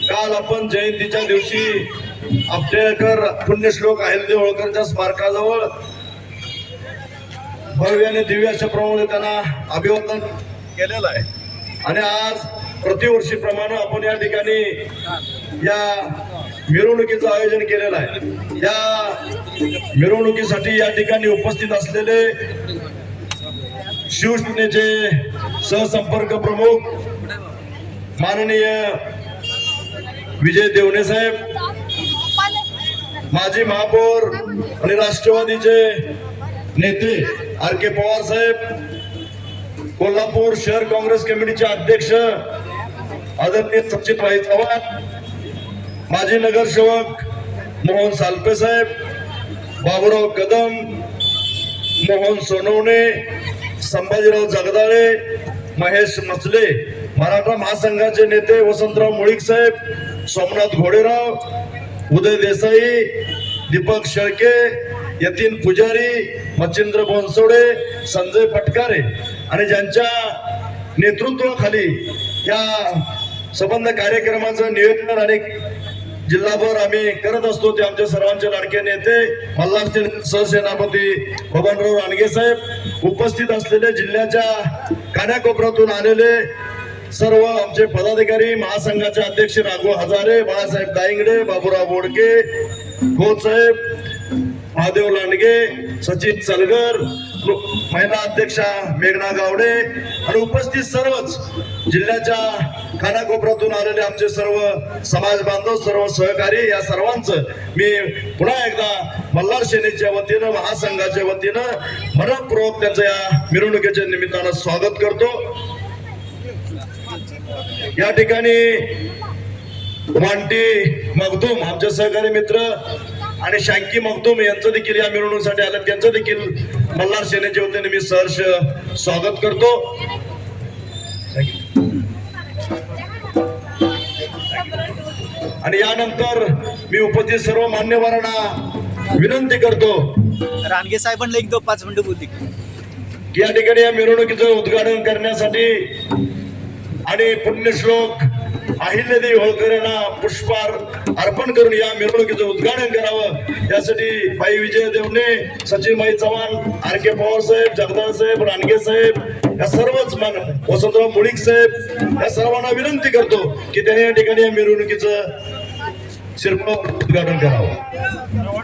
काल आपण जयंतीच्या दिवशी आपटेकर पुण्यश्लोक अहिल्यादेवी होळकरांच्या स्मारकाजवळ भव्य आणि दिव्य अशा प्रमाणे त्यांना अभिवादन केलेलं आहे। आणि आज प्रतिवर्षीप्रमाणे आपण या ठिकाणी या मिरवणुकीचं आयोजन केलेलं आहे। या मिरवणुकीसाठी या ठिकाणी उपस्थित असलेले शिवसेनेचे सहसंपर्क प्रमुख माननीय विजय देवणे साहेब, माजी महापौर आणि राष्ट्रवादीचे नेते आर.के. पवार साहेब, कोल्हापूर शहर काँग्रेस कमिटीचे अध्यक्ष आदरणीय सचिनभाई चव्हाण, माजी नगरसेवक मोहन सालपे साहेब, बाबूराव कदम, मोहन सोनवणे, संभाजीराव जगदाळे, महेश मचले, मराठा महासंघाचे नेते वसंतराव मुळीक साहेब, सोमनाथ घोडेराव, उदय देसाई, दीपक शेळके, यतीन पुजारी, मच्छिंद्र बनसोडे, संजय पटकारे आणि ज्यांच्या नेतृत्वाखाली या संबंध कार्यक्रमाचं नियोजन आणि जिल्हाभर आम्ही करत असतो ते आमच्या सर्वांचे लाडके नेते मल्हारचे सहसेनापती बबनराव रानगे साहेब, उपस्थित असलेले जिल्ह्याच्या कानाकोपऱ्यातून आलेले सर्व आमचे पदाधिकारी, महासंघाचे अध्यक्ष राघव हजारे, बाळासाहेब दायंगडे, बाबूराव बोडके, खोत साहेब, महादेव लांडगे, सचिन सलगर, महिला अध्यक्षा मेघना गावडे आणि उपस्थित सर्वच जिल्ह्याच्या कानाकोपऱ्यातून आलेले आमचे सर्व समाज बांधव, सर्व सहकारी, या सर्वांचं मी पुन्हा एकदा मल्हार सेनेच्या वतीनं, महासंघाच्या वतीनं मनपूर्वक त्यांचं या मिरवणुकीच्या निमित्तानं स्वागत करतो। या ठिकाणी वांटी मगदूम आमचे सहकारी मित्र आणि शांकी मगदूम यांचं देखील या मिरवणुकीसाठी आले, त्यांचं देखील मल्हार सेनेच्या वतीने मी सहर्ष स्वागत करतो। आणि यानंतर मी उपस्थित सर्व मान्यवरांना विनंती करतो रानगे साहेबांना एक 5 मिनिटं बोलते की या ठिकाणी या मिरवणुकीचं उद्घाटन करण्यासाठी आणि पुण्यश्लोक अहिल्यादेवी होळकर यांना पुष्पहार अर्पण करून या मिरवणुकीचं उद्घाटन करावं यासाठी भाई विजय देवणे, सचिनभाई चव्हाण, आर.के. पवार साहेब, जगदाळ साहेब, रानगे साहेब, या सर्वच वसंतराव मुळीक साहेब, या सर्वांना विनंती करतो की त्यांनी या ठिकाणी या मिरवणुकीचं शिरपं उद्घाटन करावं।